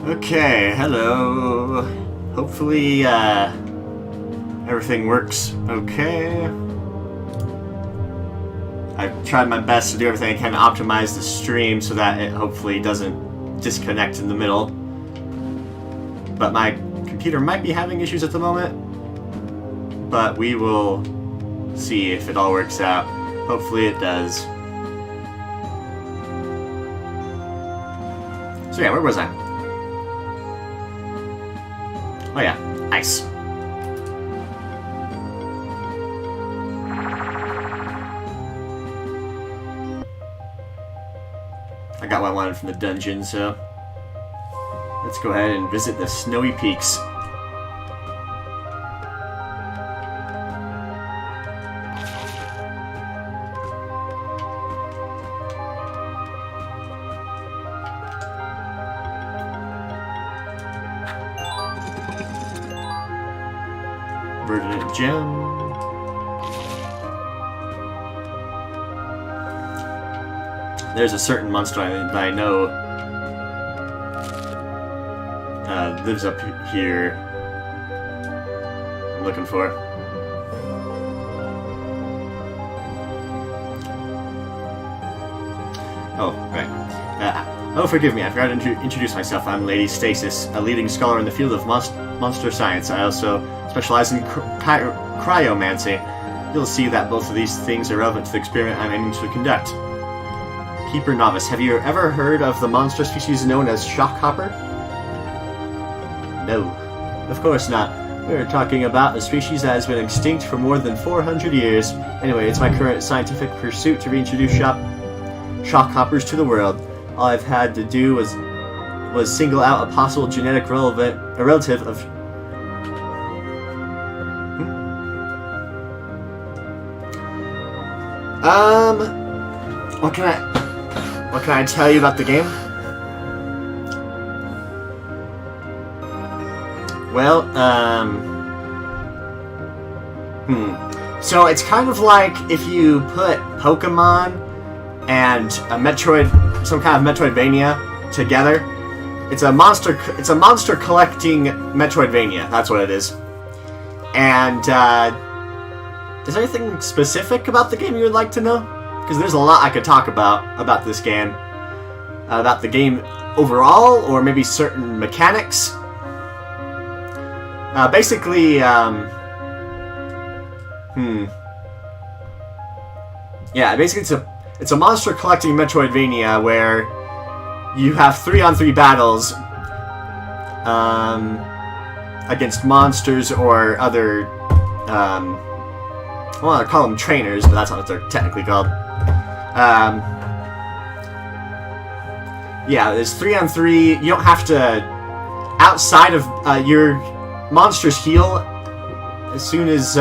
Okay, hello. Hopefully, everything works okay. I've tried my best to do everything I can to optimize the stream so that it hopefully doesn't disconnect in the middle. But my computer might be having issues at the moment. But we will see if it all works out. Hopefully it does. So yeah, where was I? Oh yeah, ice. I got what I wanted from the dungeon, so let's go ahead and visit the snowy peaks. Verdant gem. There's a certain monster that I know lives up here. I'm looking for. Oh, right. Oh, forgive me, I forgot to introduce myself. I'm Lady Stasis, a leading scholar in the field of monster science. I also specialize in cryomancy. You'll see that both of these things are relevant to the experiment I'm aiming to conduct. Keeper Novice, have you ever heard of the monster species known as Shockhopper? No, of course not. We're talking about a species that has been extinct for more than 400 years. Anyway, it's my current scientific pursuit to reintroduce shockhoppers to the world. All I've had to do was single out a possible genetic relative of... What can I tell you about the game? Well, So it's kind of like if you put Pokemon and a Metroid, some kind of Metroidvania together. It's a monster collecting Metroidvania. That's what it is. And is there anything specific about the game you would like to know? Because there's a lot I could talk about this game. About the game overall, or maybe certain mechanics. Basically, yeah, basically it's a monster collecting Metroidvania where you have 3-on-3 battles against monsters or other, well, I call them trainers, but that's not what they're technically called. Yeah, there's 3-on-3. You don't have to, outside of your monsters heal as soon as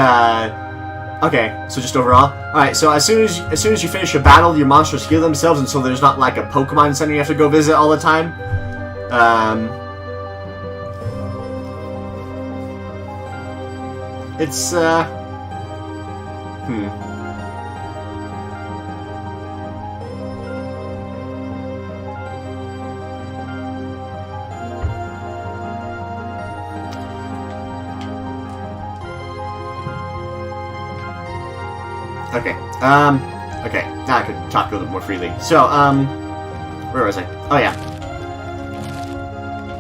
okay, so just overall. Alright, so as soon as you finish a battle, your monsters heal themselves, and so there's not like a Pokemon center you have to go visit all the time. It's okay. Okay. Now I can talk a little bit more freely. So, where was I? Oh yeah.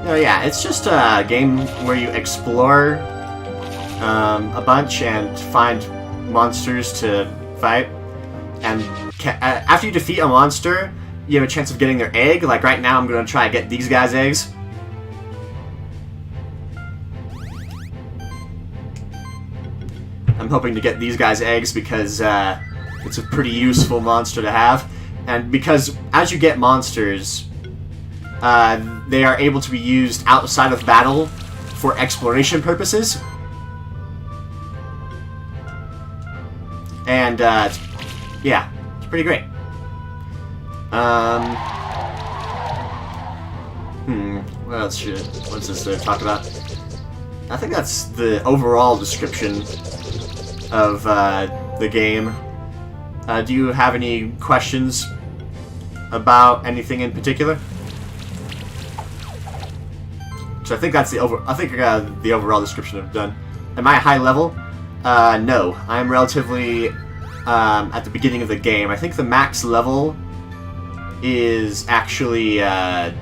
Oh yeah. It's just a game where you explore a bunch and find monsters to fight, and after you defeat a monster, you have a chance of getting their egg. Like right now, I'm gonna try to get these guys' eggs. I'm hoping to get these guys' eggs because it's a pretty useful monster to have. And because as you get monsters, they are able to be used outside of battle for exploration purposes. And, yeah, it's pretty great. What else what's this to talk about? I think that's the overall description of the game. Do you have any questions about anything in particular? So I think that's the overall description I've done. Am I high level? No. I'm relatively at the beginning of the game. I think the max level is actually let's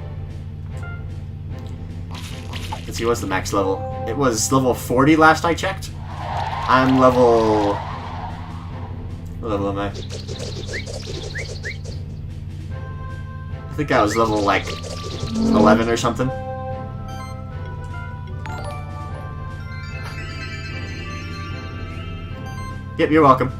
see, what's the max level? It was level 40 last I checked. I'm level... What level am I? I think I was level, like, 11 or something. Yep, you're welcome.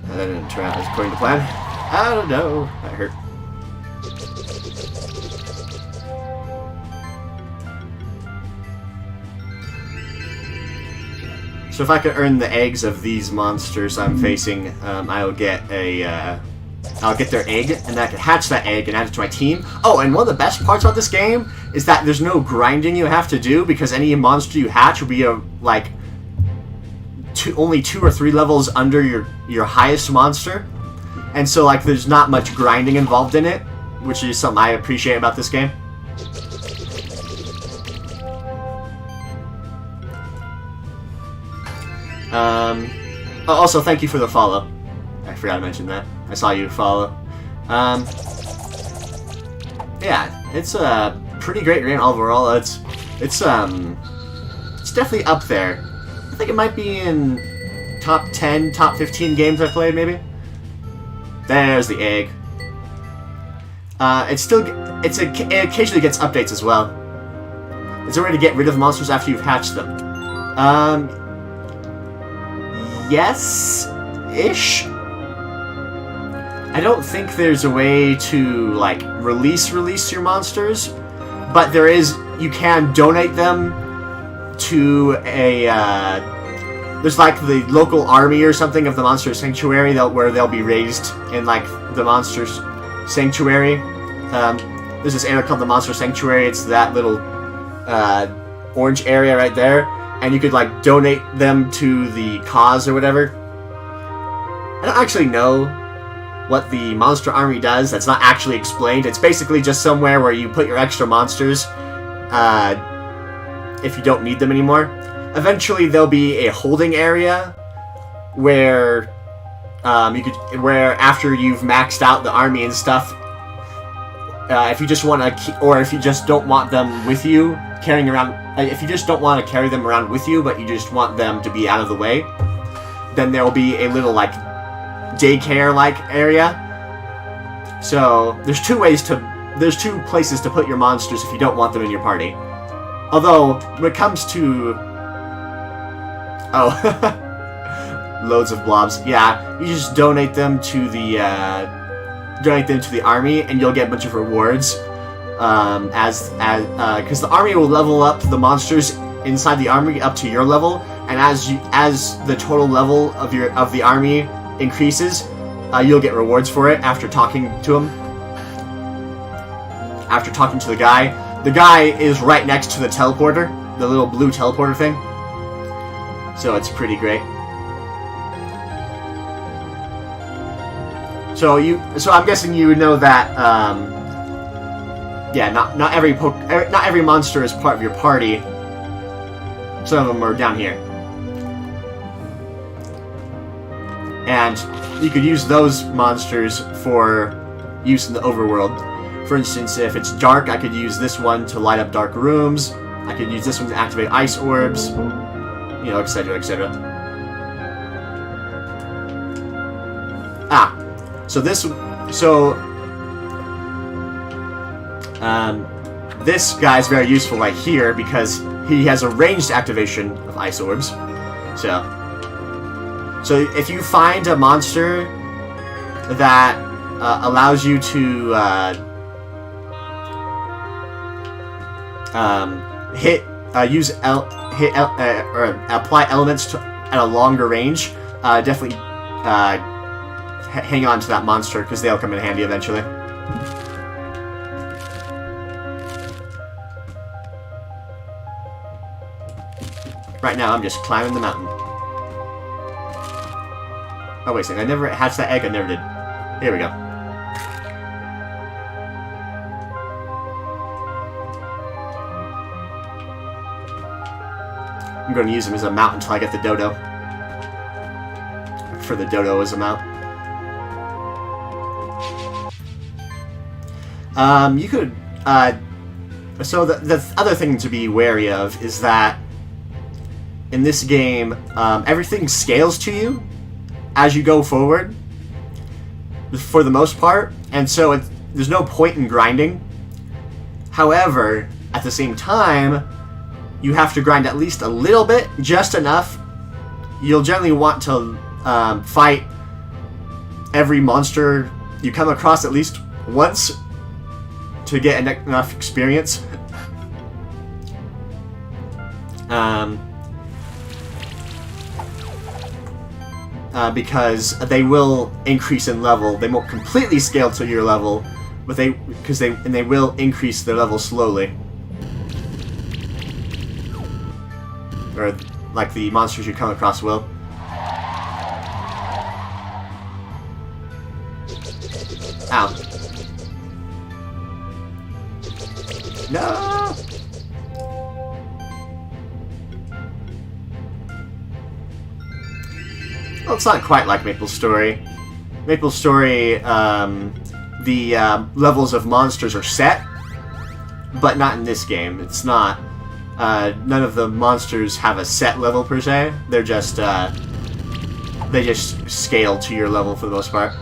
That didn't turn out as according to plan. I don't know. That hurt. So if I could earn the eggs of these monsters I'm facing, I'll get a, I'll get their egg, and then I can hatch that egg and add it to my team. Oh, and one of the best parts about this game is that there's no grinding you have to do, because any monster you hatch will be like only 2 or 3 levels under your highest monster, and so like there's not much grinding involved in it, which is something I appreciate about this game. Also, thank you for the follow. I forgot to mention that. I saw you follow. Yeah, it's a pretty great game overall. It's definitely up there. I think it might be in top 10, top 15 games I've played, maybe. There's the egg. It occasionally gets updates as well. It's a way to get rid of monsters after you've hatched them. Yes-ish. I don't think there's a way to like release your monsters, but there is. You can donate them to a there's like the local army or something of the Monster Sanctuary where they'll be raised in like the Monster Sanctuary. There's this area called the Monster Sanctuary. It's that little orange area right there, and you could like donate them to the cause or whatever. I don't actually know what the Monster Army does. That's not actually explained. It's basically just somewhere where you put your extra monsters if you don't need them anymore. Eventually there'll be a holding area where where after you've maxed out the army and stuff, if you just want to, or if you just don't want them with you carrying around, if you just don't want to carry them around with you, but you just want them to be out of the way, then there will be a little like daycare-like area. So there's two places to put your monsters if you don't want them in your party. Although when it comes to loads of blobs, yeah, you just donate them to the army, and you'll get a bunch of rewards. Because the army will level up the monsters inside the army up to your level, and as the total level of the army increases, you'll get rewards for it after talking to him. After talking to the guy. The guy is right next to the teleporter, the little blue teleporter thing. So it's pretty great. So I'm guessing you know that yeah, not every monster is part of your party. Some of them are down here. And you could use those monsters for use in the overworld. For instance, if it's dark, I could use this one to light up dark rooms. I could use this one to activate ice orbs. You know, etc., etc. This guy is very useful right here because he has a ranged activation of ice orbs. So if you find a monster that allows you to or apply elements at a longer range, definitely hang on to that monster because they'll come in handy eventually. Right now, I'm just climbing the mountain. Oh, wait a second. I never hatched that egg. I never did. Here we go. I'm going to use him as a mount until I get the dodo. For the dodo as a mount. You could, so the other thing to be wary of is that in this game, everything scales to you as you go forward, for the most part, and so there's no point in grinding. However, at the same time, you have to grind at least a little bit, just enough. You'll generally want to fight every monster you come across at least once to get enough experience. Because they will increase in level. They won't completely scale to your level, but they will increase their level slowly. Or like the monsters you come across will. Ow. No! Well, it's not quite like MapleStory. MapleStory, the levels of monsters are set, but not in this game. It's not. None of the monsters have a set level per se. They're just, they just scale to your level for the most part.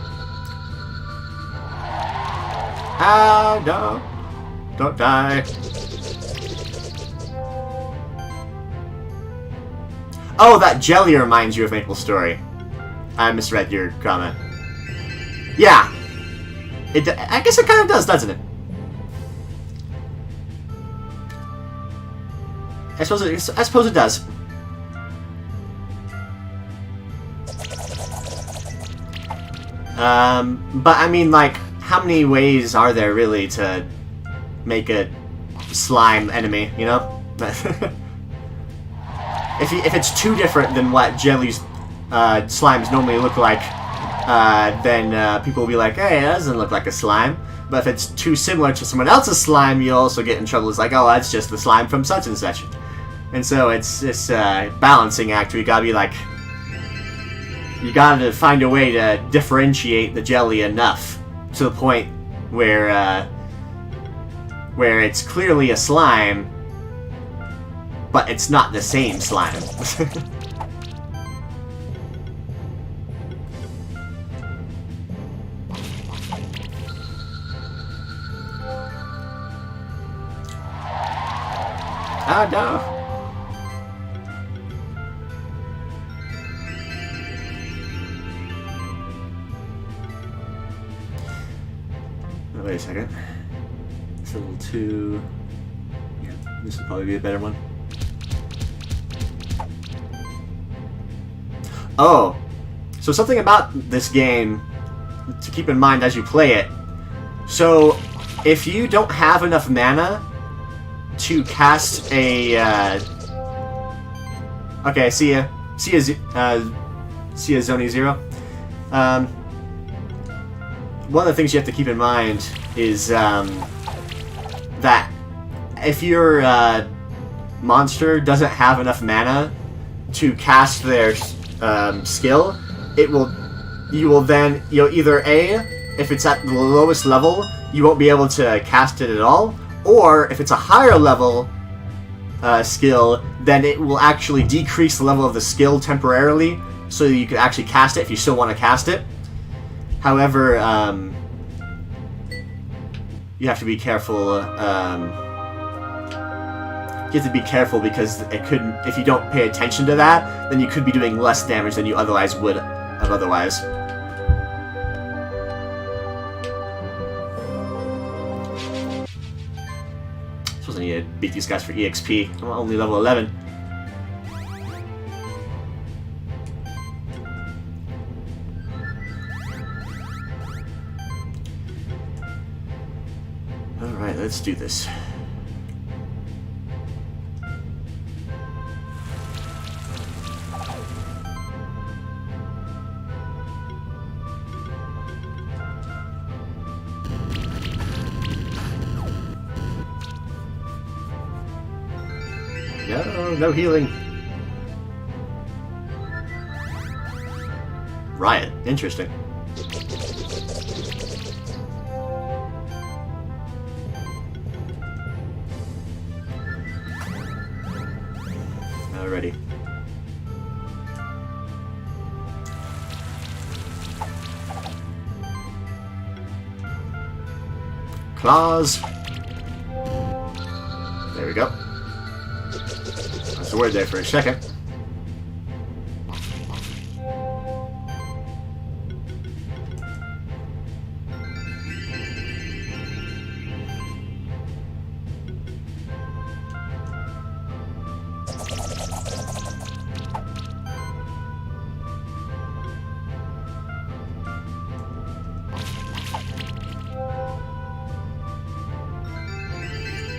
Ah, no. Don't die. Oh, that jelly reminds you of MapleStory. I misread your comment. Yeah. I guess it kind of does, doesn't it? I suppose it does. But I mean, like, how many ways are there really to make a slime enemy, you know? If it's too different than what jellies, slimes normally look like, then people will be like, hey, that doesn't look like a slime. But if it's too similar to someone else's slime, you'll also get in trouble. It's like, oh, that's just the slime from such and such. And so it's this balancing act where you gotta be like, you gotta find a way to differentiate the jelly enough to the point where it's clearly a slime, but it's not the same slime. Oh no! Oh, wait a second. It's a little too... Yeah, this would probably be a better one. Oh! So something about this game to keep in mind as you play it. So, if you don't have enough mana to cast a, okay, see ya, Zoni Zero. One of the things you have to keep in mind is, that if your, monster doesn't have enough mana to cast their, skill, you'll either A, if it's at the lowest level, you won't be able to cast it at all, or if it's a higher level skill, then it will actually decrease the level of the skill temporarily, so you can actually cast it if you still want to cast it. However, you have to be careful. You have to be careful because it could, if you don't pay attention to that, then you could be doing less damage than you otherwise would have otherwise. Suppose I need to beat these guys for EXP. I'm only level 11. Alright, let's do this. No, no healing. Riot. Interesting. Alrighty. Claws. There we go. I was worried there for a second.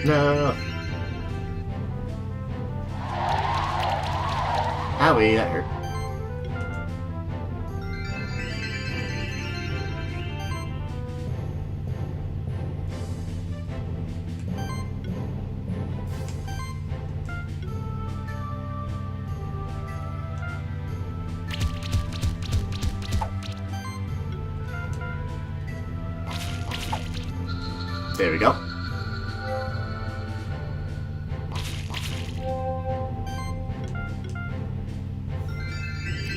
No. Owie, that hurt. There we go.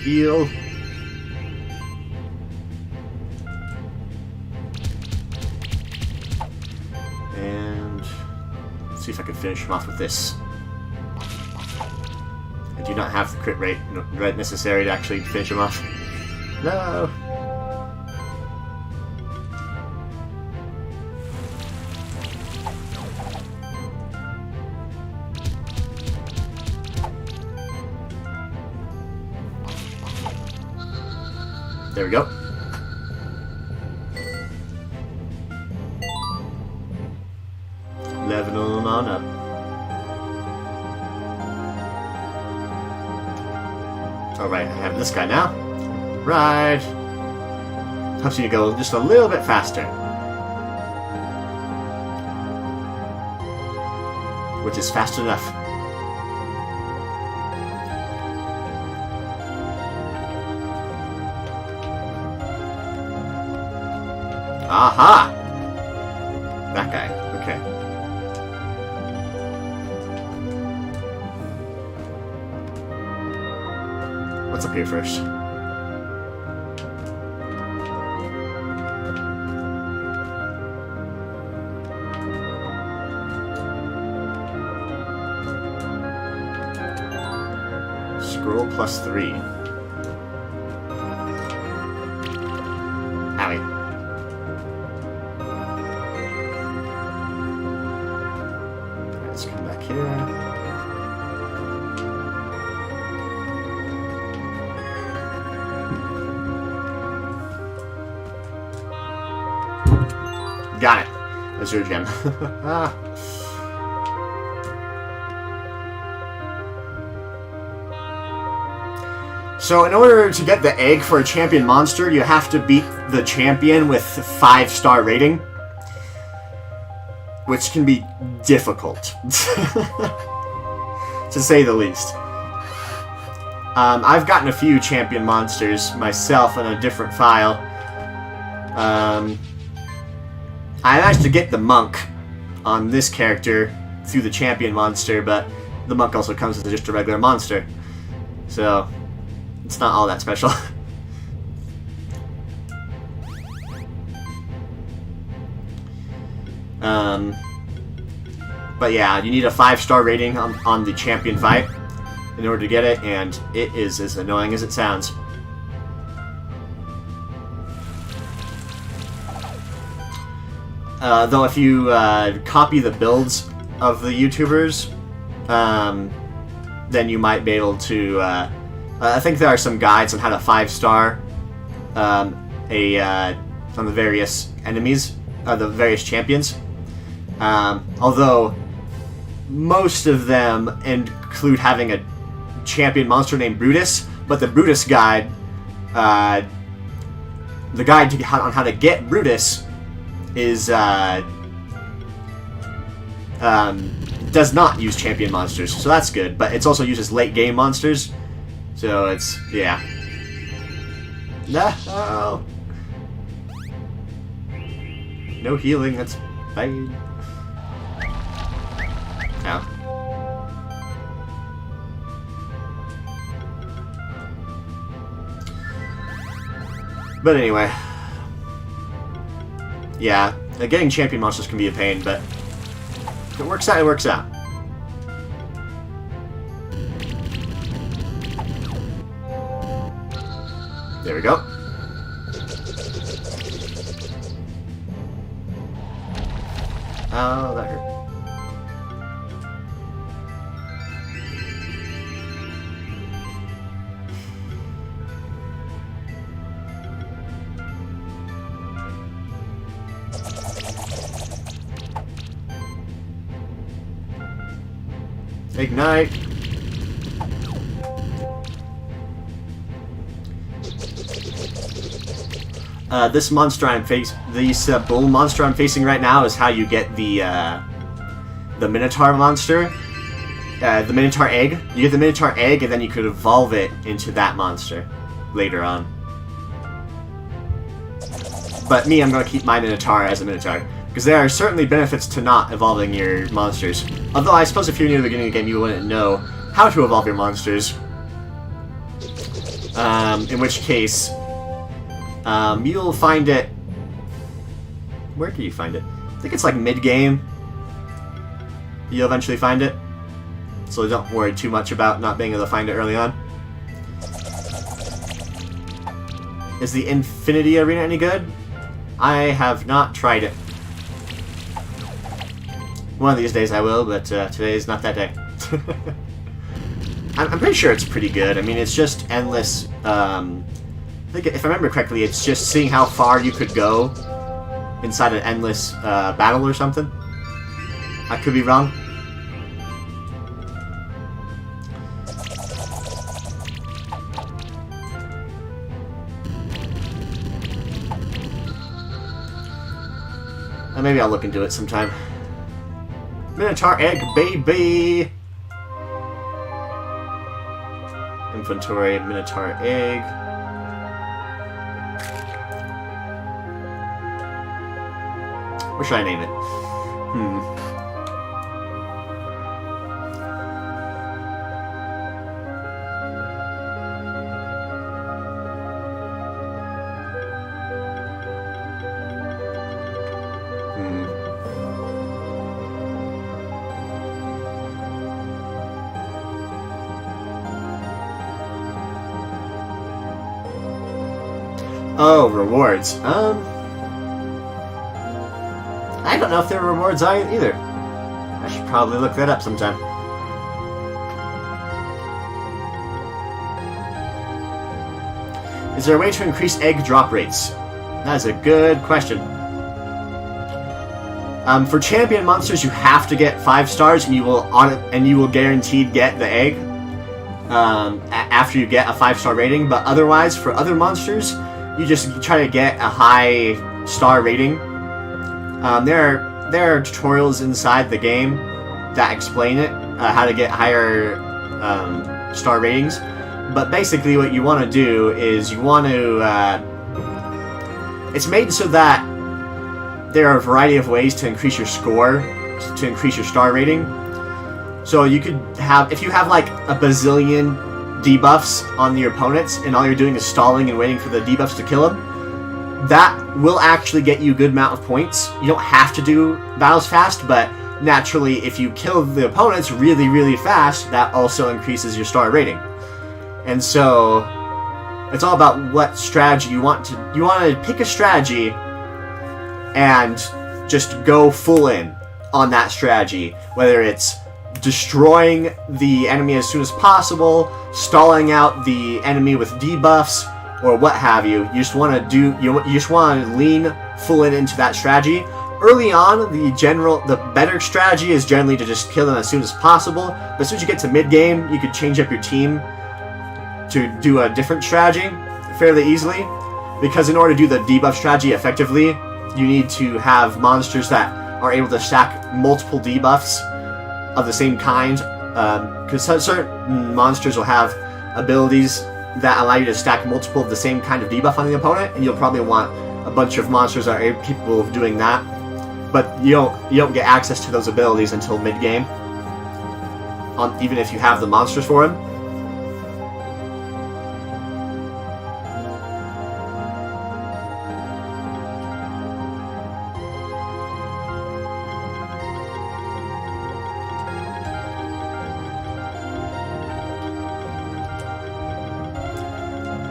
Heal. And let's see if I can finish him off with this. I do not have the crit rate necessary to actually finish him off. No. There we go. Leveling on up. Alright, I have this guy now. Right. Helps you to go just a little bit faster. Which is fast enough. Aha! That guy. Okay. What's up here first? Scroll +3. Owie. Let's come back here. Got it. That's your gem. Ah. So in order to get the egg for a champion monster, you have to beat the champion with 5-star rating. Which can be difficult, to say the least. I've gotten a few champion monsters myself in a different file. I managed to get the monk on this character through the champion monster, but the monk also comes as just a regular monster. So, it's not all that special. But yeah, you need a 5-star rating on the champion fight in order to get it, and it is as annoying as it sounds. Though if you copy the builds of the YouTubers, then you might be able to... I think there are some guides on how to 5-star on the various enemies, the various champions. Although most of them include having a champion monster named Brutus, but the Brutus guide, the guide on how to get Brutus is does not use champion monsters, so that's good. But it's also uses late game monsters, so it's yeah. No, no healing. That's bad. Ow. But anyway, yeah, getting champion monsters can be a pain, but if it works out, it works out. There we go. Oh, that hurt. Ignite. This monster this bull monster I'm facing right now is how you get the Minotaur monster, the Minotaur egg. You get the Minotaur egg, and then you could evolve it into that monster later on. But me, I'm gonna keep my Minotaur as a Minotaur. Because there are certainly benefits to not evolving your monsters. Although I suppose if you're near the beginning of the game, you wouldn't know how to evolve your monsters. In which case, you'll find it... Where do you find it? I think it's like mid-game. You'll eventually find it. So don't worry too much about not being able to find it early on. Is the Infinity Arena any good? I have not tried it. One of these days I will, but today's not that day. I'm pretty sure it's pretty good. I mean, it's just endless. I think if I remember correctly, it's just seeing how far you could go inside an endless battle or something. I could be wrong. Maybe I'll look into it sometime. Minotaur egg, baby! Inventory, Minotaur egg. What should I name it? Oh, rewards. I don't know if there are rewards either. I should probably look that up sometime. Is there a way to increase egg drop rates? That is a good question. For champion monsters, you have to get 5 stars, and you will guaranteed get the egg after you get a 5-star rating. But otherwise, for other monsters, you just try to get a high star rating. There are tutorials inside the game that explain it, how to get higher star ratings. But basically what you want to do is you want to... it's made so that there are a variety of ways to increase your score, to increase your star rating. So you could have... If you have like a bazillion debuffs on your opponents, and all you're doing is stalling and waiting for the debuffs to kill them, that will actually get you a good amount of points. You don't have to do battles fast, but naturally, if you kill the opponents really, really fast, that also increases your star rating. And so, it's all about what strategy you want to... You want to pick a strategy and just go full in on that strategy, whether it's destroying the enemy as soon as possible, stalling out the enemy with debuffs, or what have you. You just want to lean full into that strategy. Early on, the better strategy is generally to just kill them as soon as possible. But as soon as you get to mid game, you could change up your team to do a different strategy fairly easily. Because in order to do the debuff strategy effectively, you need to have monsters that are able to stack multiple debuffs of the same kind, because certain monsters will have abilities that allow you to stack multiple of the same kind of debuff on the opponent, and you'll probably want a bunch of monsters that are capable of doing that. But you don't get access to those abilities until mid game, even if you have the monsters for them.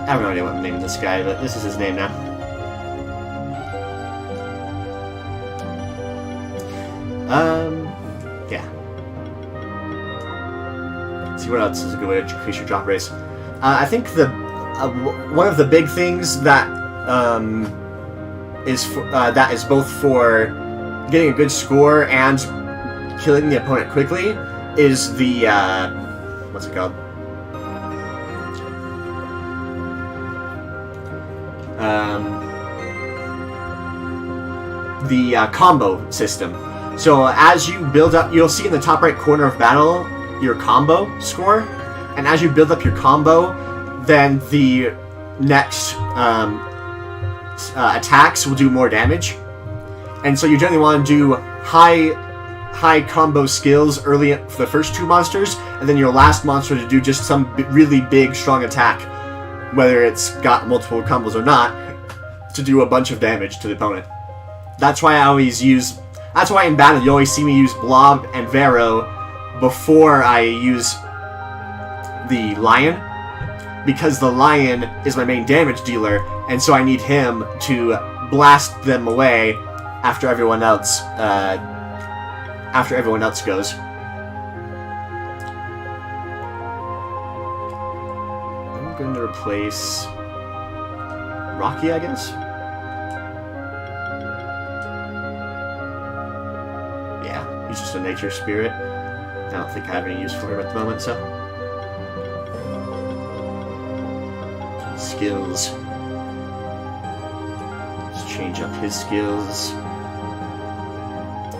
I have no idea what I'm naming this guy, but this is his name now. Yeah. Let's see what else is a good way to increase your drop rates. I think one of the big things that is both for getting a good score and killing the opponent quickly is the what's it called? The combo system. So as you build up, you'll see in the top right corner of battle your combo score, and as you build up your combo, then the next attacks will do more damage. And so you generally want to do high combo skills early for the first two monsters, and then your last monster to do just some really big strong attack, whether it's got multiple combos or not, to do a bunch of damage to the opponent. That's why in battle you always see me use Blob and Vero before I use the Lion, because the Lion is my main damage dealer, and so I need him to blast them away after everyone else goes. I'm going to replace Rocky, I guess. He's just a nature spirit. I don't think I have any use for him at the moment, so. Skills. Let's change up his skills.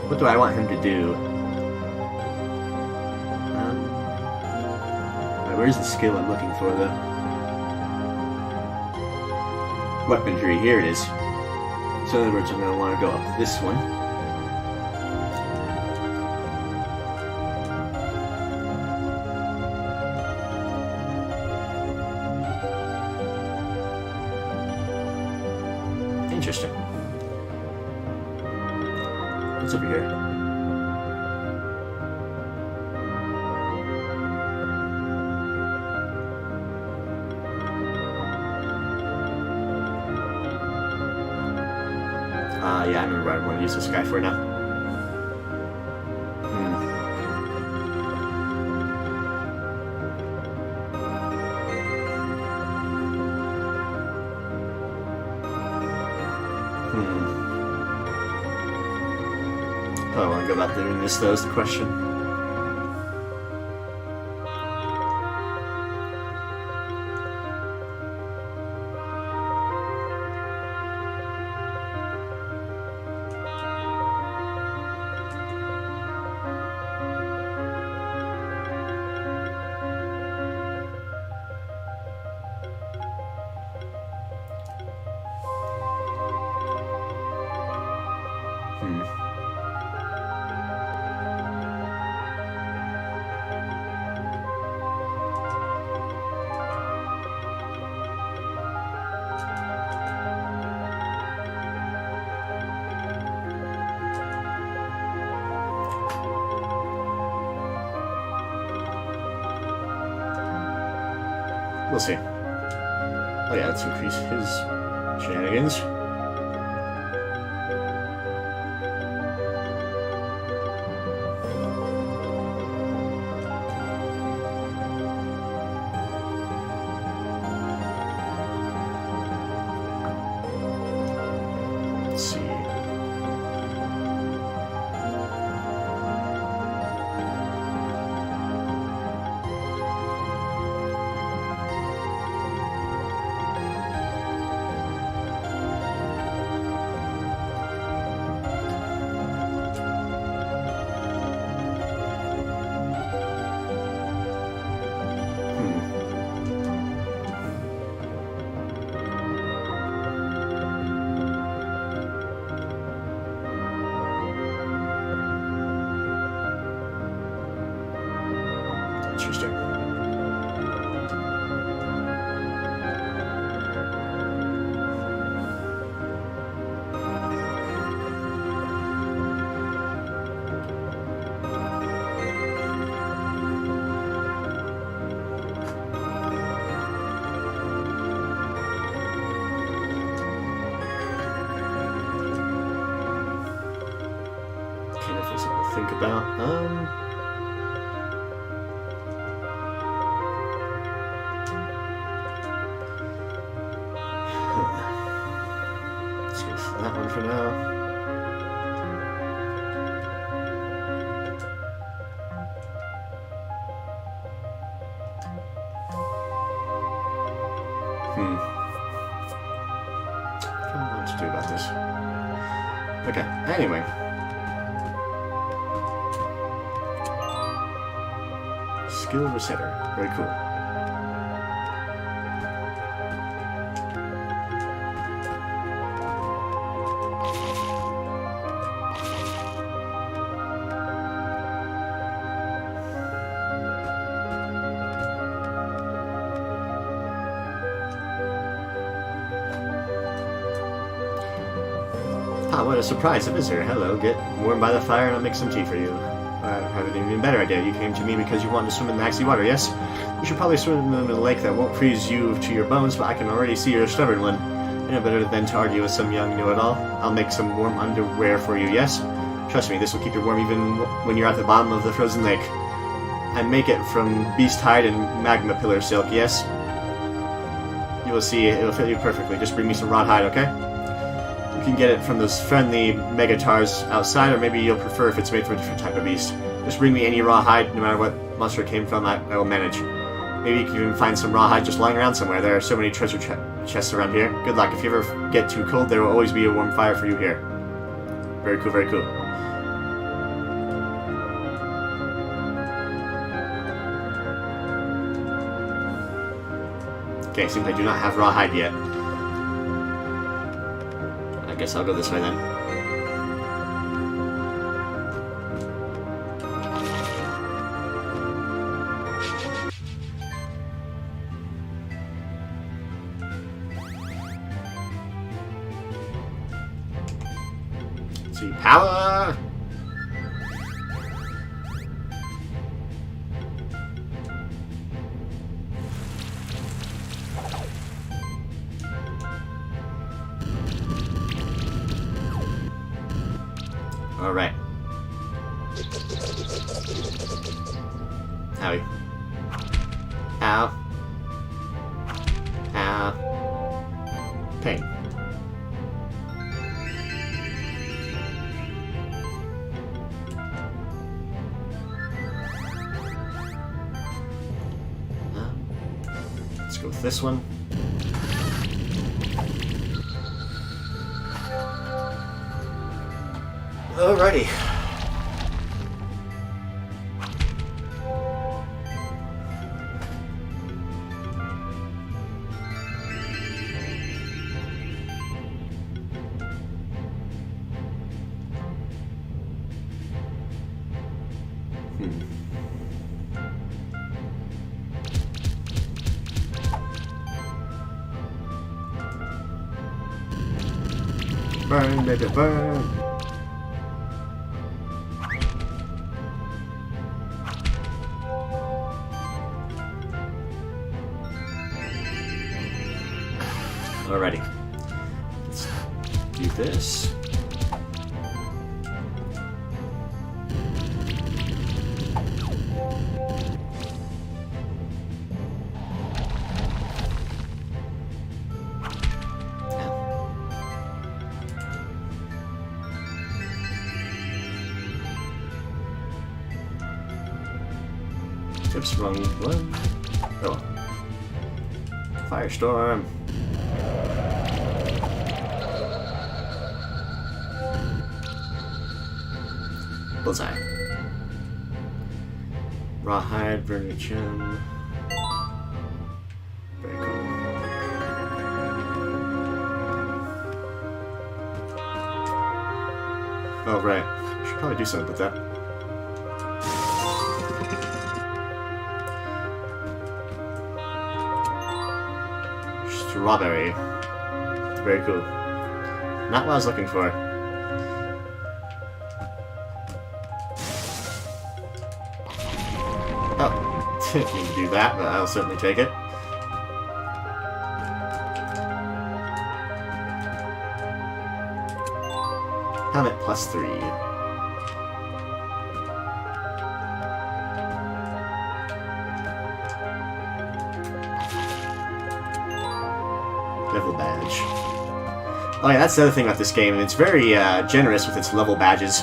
What do I want him to do? Where's the skill I'm looking for, though? Weaponry, here it is. So in other words, I'm going to want to go up this one. Interesting. What's over here? Yeah, I remember what I want to use this guy for now. How do I want to go about doing this, though, is the question. We'll see. Oh yeah, let's increase his shenanigans. Let's see. Interesting. Definitely something to think about. Let's go for that one for now. I don't know what to do about this. Okay, anyway. Skill Resetter. Very cool. Ah, what a surprise, a visitor. Hello, get warm by the fire and I'll make some tea for you. I have an even better idea. You came to me because you wanted to swim in the icy water, yes? You should probably swim in a lake that won't freeze you to your bones, but I can already see you're a stubborn one. You know better than to argue with some young know-it-all. I'll make some warm underwear for you, yes? Trust me, this will keep you warm even when you're at the bottom of the frozen lake. I make it from beast hide and magma pillar silk, yes? You will see, it will fit you perfectly. Just bring me some rawhide, okay? You can get it from those friendly megatars outside, or maybe you'll prefer if it's made from a different type of beast. Just bring me any rawhide, no matter what monster it came from, I will manage. Maybe you can even find some rawhide just lying around somewhere. There are so many treasure chests around here. Good luck. If you ever get too cold, there will always be a warm fire for you here. Very cool, very cool. Okay, seems I do not have rawhide yet. I guess I'll go this way then. Let's see, power! Alright. Owie. Ow. Ow. Pain. Let's go with this one. Alrighty. Burn, baby, burn. Alrighty. Let's do this. Oops, wrong one. Oh. Firestorm. Bullseye. Rawhide, Vermichin. Very cool. Oh, right. Should probably do something with that. Strawberry. Very cool. Not what I was looking for. Oh, you can do that, but I'll certainly take it. Helmet +3. Level badge. Oh yeah, that's the other thing about this game. It's very generous with its level badges.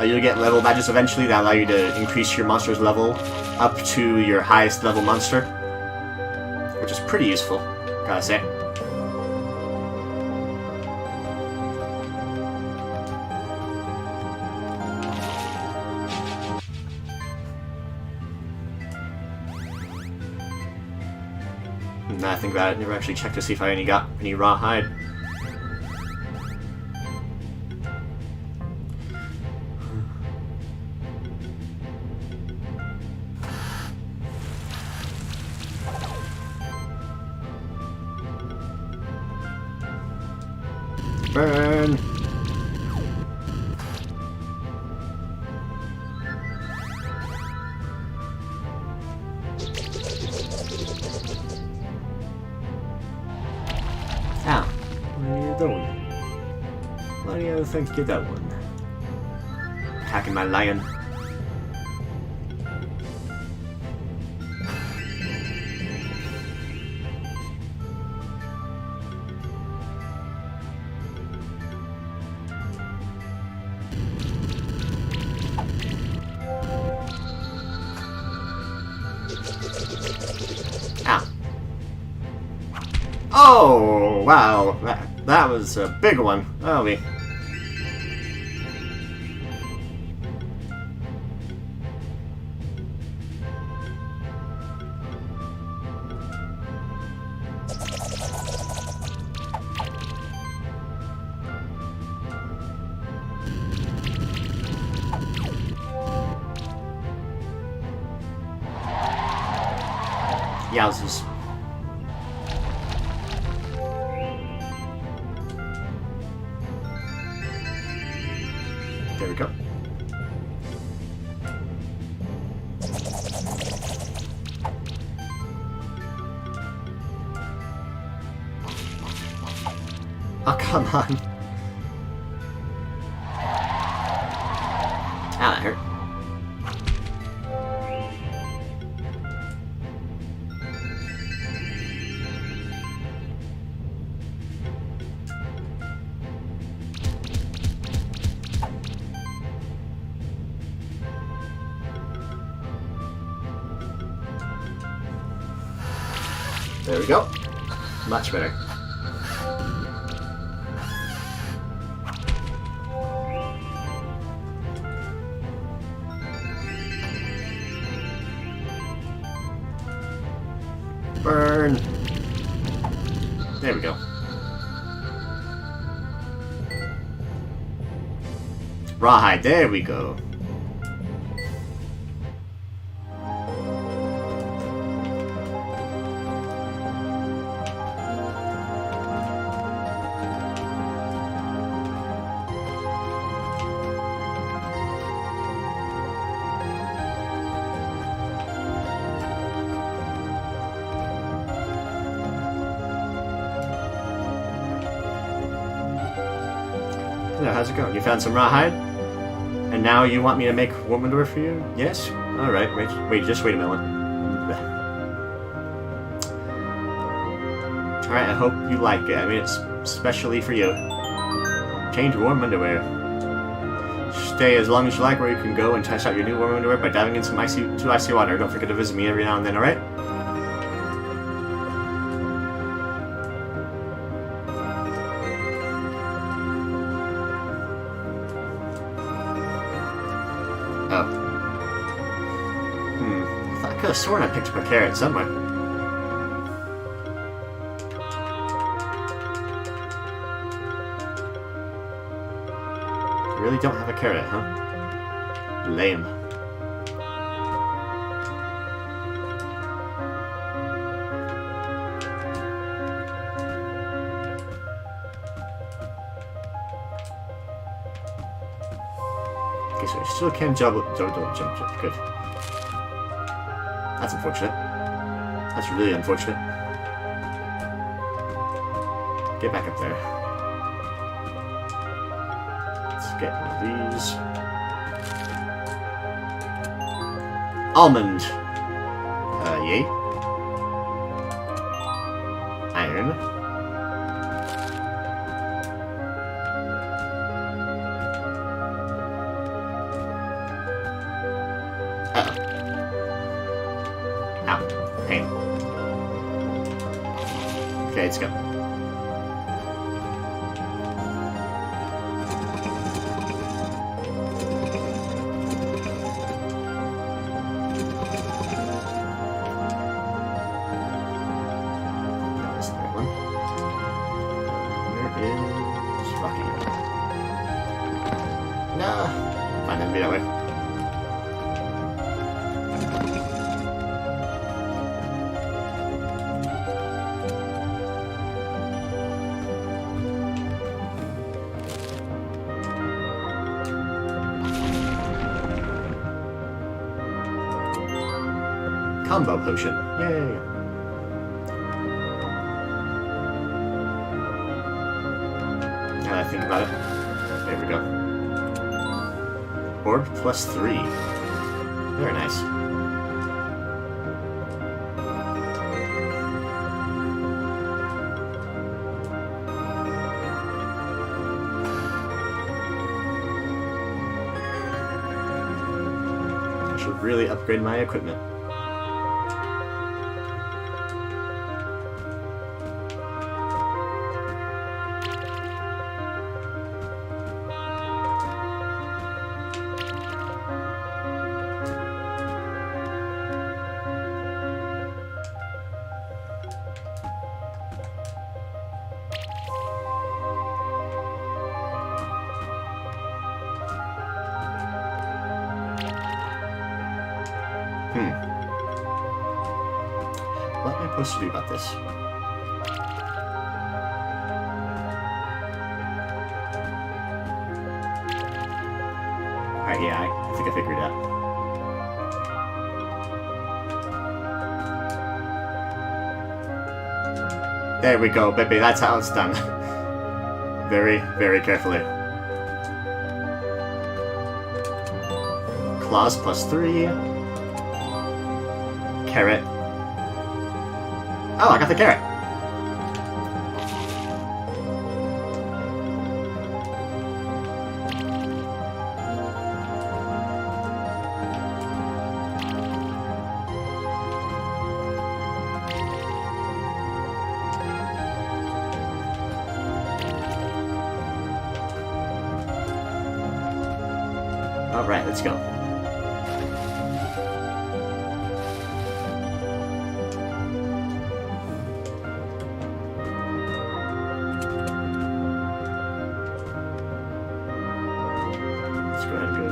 You'll get level badges eventually that allow you to increase your monster's level up to your highest level monster, which is pretty useful, gotta say. Now I think about it, never actually checked to see if I got any rawhide. Burn! Ow. What are you doing? What do you think you're doing? Attacking my lion. Ow. Oh, wow. That was a big one. Oh, me. Yowzers. There we go. Oh, come on. Ow, that hurt. There we go. Much better. Burn. There we go. Rawhide, there we go. Hello, how's it going? You found some rawhide? And now you want me to make warm underwear for you? Yes? Alright, wait, just wait a minute. Alright, I hope you like it. I mean, it's especially for you. Change warm underwear. Stay as long as you like where you can go and test out your new warm underwear by diving in some icy water. Don't forget to visit me every now and then, alright? Oh. I could have sworn I picked up a carrot somewhere. I really don't have a carrot, huh? Lame. still can jump. Good. That's unfortunate. That's really unfortunate. Get back up there. Let's get one of these. Almond. Yay. Iron. Ow. Pain. Okay, let's go. That's the right one. Where is Rocky? Nah. Fine, then be that way. Combo potion. Yay! Now that I think about it. There we go. Orb plus 3. Very nice. I should really upgrade my equipment. What am I supposed to do about this? Alright, yeah, I think I figured it out. There we go, baby, that's how it's done. Very, very carefully. Claws plus 3. Carrot. Oh, I got the carrot. All right, let's go.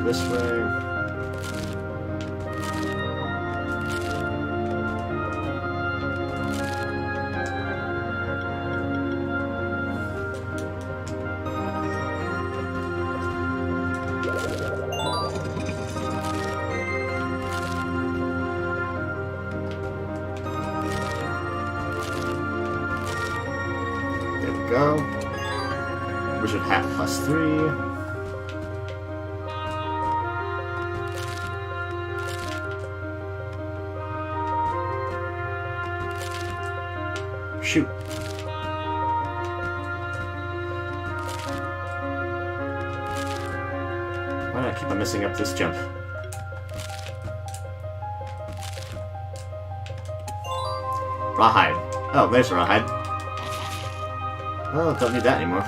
This way. There we go. Wizard hat plus 3. Shoot. Why do I keep on messing up this jump? Rawhide. Oh, there's a rawhide. Oh, don't need that anymore.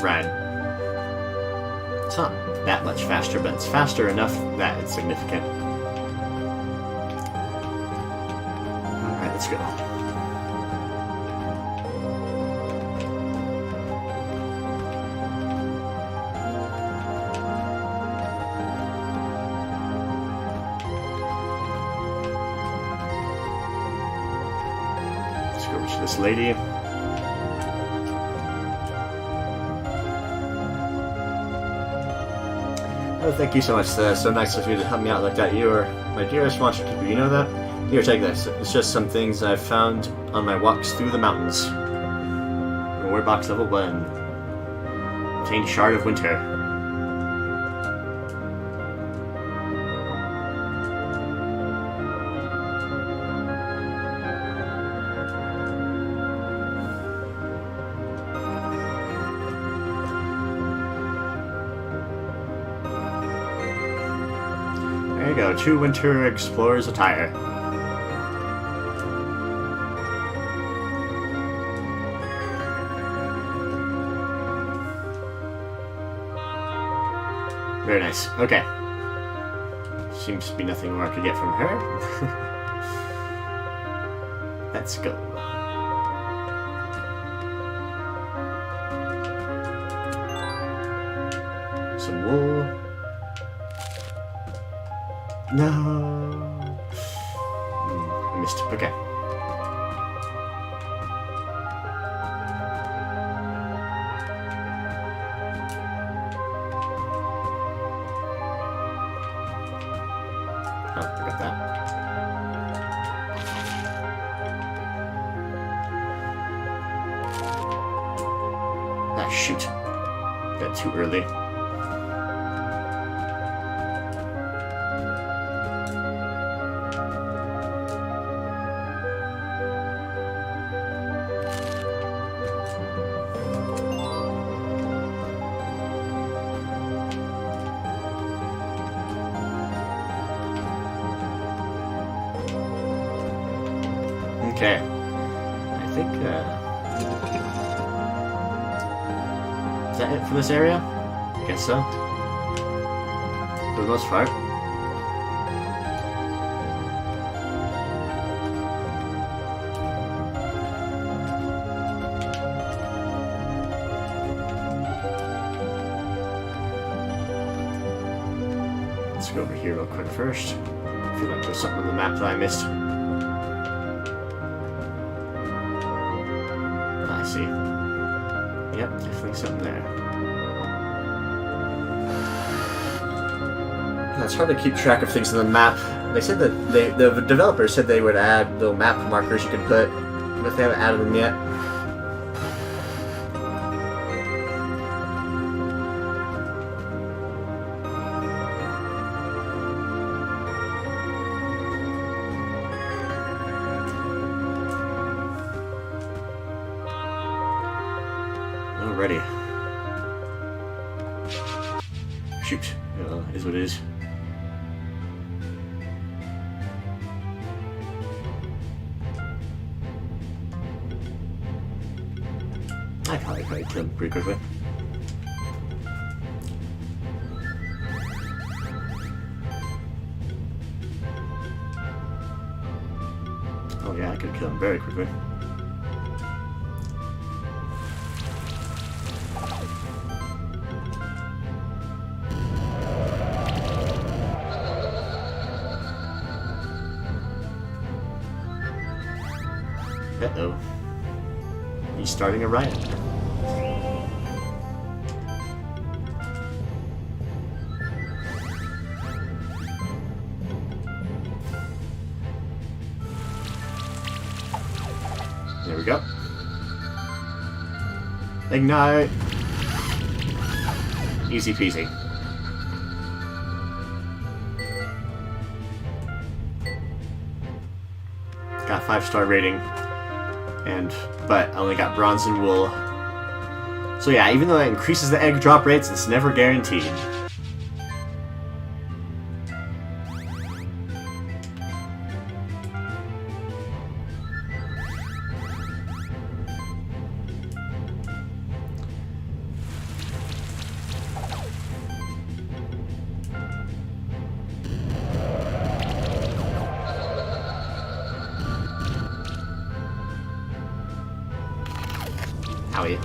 Right. It's not that much faster, but it's faster enough that it's significant. let's go. Let's go over to this lady. Oh, thank you so much. So nice of you to help me out like that. You are my dearest monster keeper. You know that? Here, take this. It's just some things I've found on my walks through the mountains. Reward box level 1. Obtain Shard of Winter. There you go. 2 Winter Explorer's attire. Very nice. Okay. Seems to be nothing more I could get from her. Let's go. Some wool. No. I missed. Okay. Oh, I got that. Ah, shoot. Got too early. Okay. I think, is that it for this area? I guess so. For the most part. Let's go over here real quick first. I feel like there's something on the map that I missed. I see. Yep, definitely something there. It's hard to keep track of things on the map. They said that the developers said they would add little map markers you could put, but they haven't added them yet. Alrighty. Shoot. It is what it is. I probably killed him pretty quickly. Oh yeah, I could kill him very quickly. Uh-oh. He's starting a riot. There we go. Ignite! Easy peasy. Got 5-star rating. But I only got bronze and wool. So yeah, even though it increases the egg drop rates, it's never guaranteed. Owie.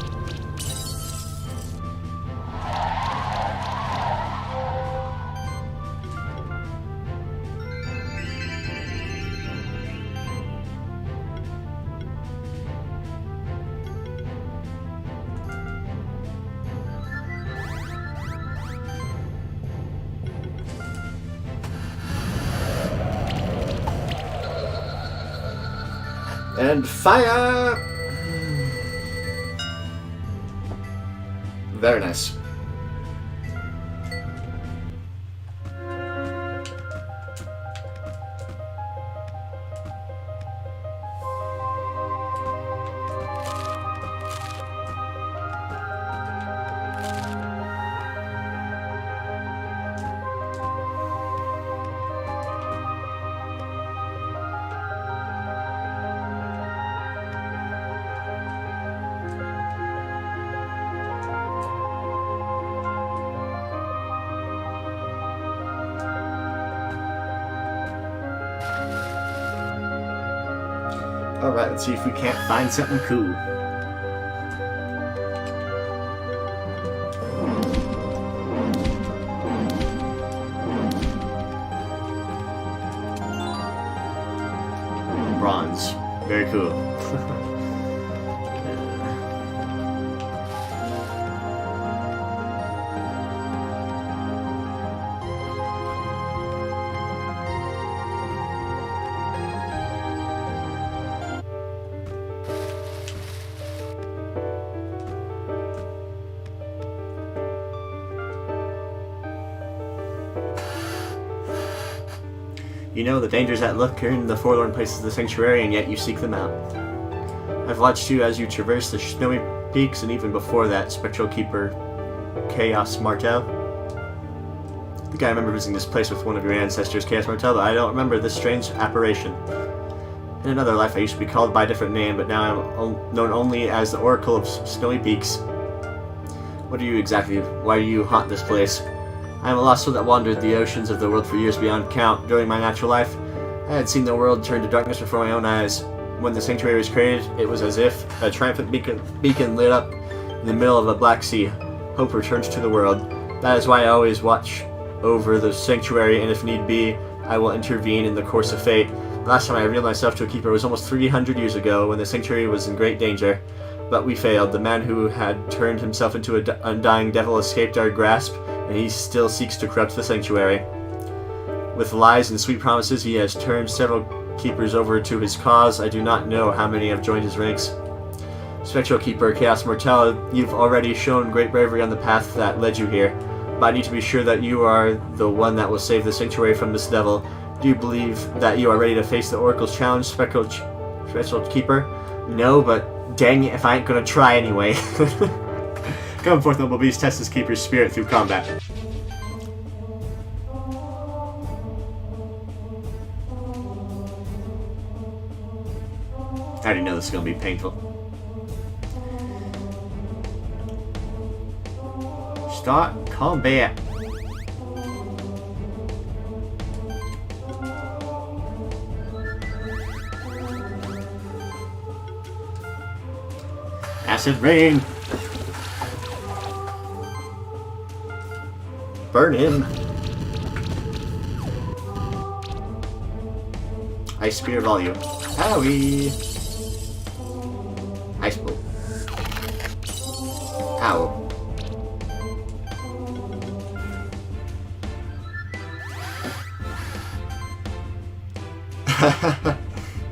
And fire! Very nice. Alright, let's see if we can't find something cool. Bronze. Very cool. You know the dangers that lurk in the forlorn places of the sanctuary, and yet you seek them out. I've watched you as you traverse the snowy peaks, and even before that, Spectral Keeper Chaos Martel. I think I remember visiting this place with one of your ancestors, Chaos Martel, but I don't remember this strange apparition. In another life, I used to be called by a different name, but now I'm known only as the Oracle of Snowy Peaks. What are you exactly? Why do you haunt this place? I am a lost soul that wandered the oceans of the world for years beyond count. During my natural life, I had seen the world turn to darkness before my own eyes. When the sanctuary was created, it was as if a triumphant beacon lit up in the middle of a black sea. Hope returns to the world. That is why I always watch over the sanctuary, and if need be, I will intervene in the course of fate. The last time I revealed myself to a keeper was almost 300 years ago, when the sanctuary was in great danger. But we failed. The man who had turned himself into an undying devil escaped our grasp, and he still seeks to corrupt the sanctuary. With lies and sweet promises, he has turned several keepers over to his cause. I do not know how many have joined his ranks. Spectral Keeper Chaos Martel, you've already shown great bravery on the path that led you here, but I need to be sure that you are the one that will save the sanctuary from this devil. Do you believe that you are ready to face the Oracle's challenge, Spectral Keeper? No, but dang it if I ain't gonna try anyway. Come forth, noble beast, test this keeper's spirit through combat. I already know this is going to be painful. Start combat. Acid rain. Burn him. Ice Spear Volume. Owie. Ice Bolt. Ow.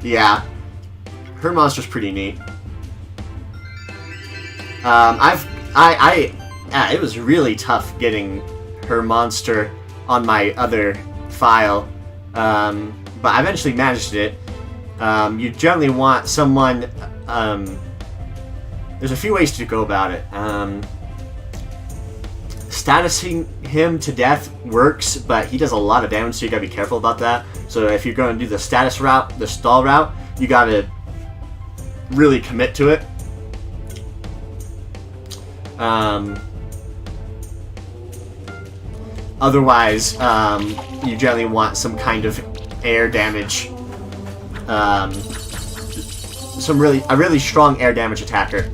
Yeah. Her monster's pretty neat. It was really tough getting her monster on my other file, but I eventually managed it. You generally want someone, there's a few ways to go about it. Statusing him to death works, but he does a lot of damage, so you gotta be careful about that. So if you're going to do the status route, the stall route, you gotta really commit to it. Otherwise, you generally want some kind of air damage. A really strong air damage attacker.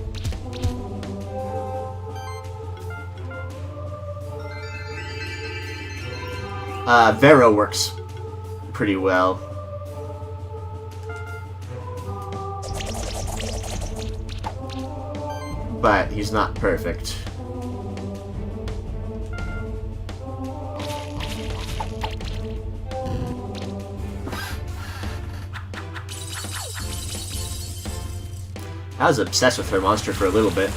Vero works pretty well. But he's not perfect. I was obsessed with her monster for a little bit.